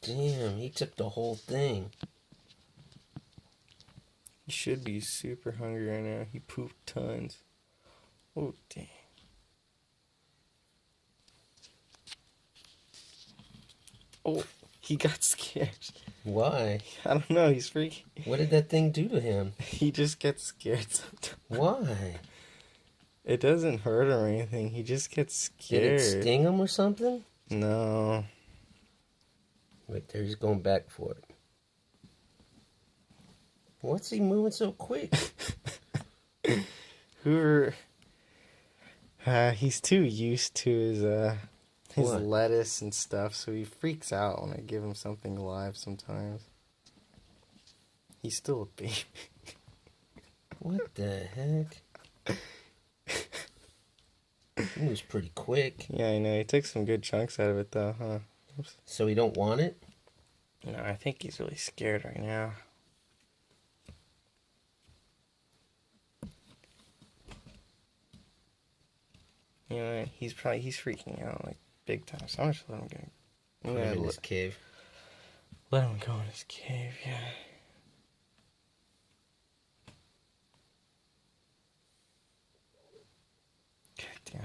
Damn, he took the whole thing. He should be super hungry right now. He pooped tons. Oh, dang. Oh, he got scared. Why? I don't know. He's freaking. What did that thing do to him? He just gets scared sometimes. Why? It doesn't hurt or anything. He just gets scared. Did it sting him or something? No. Wait, there he's going back for it. What's he moving so quick? Hoover, he's too used to his What? lettuce and stuff, so he freaks out when I give him something alive sometimes. He's still a baby. What the heck? He was pretty quick. Yeah, I know. He took some good chunks out of it, though, huh? Oops. So he don't want it? No, I think he's really scared right now. You know, he's freaking out, like, big time. So I'm just let him go. Put him in his cave. Let him go in his cave, yeah. God damn.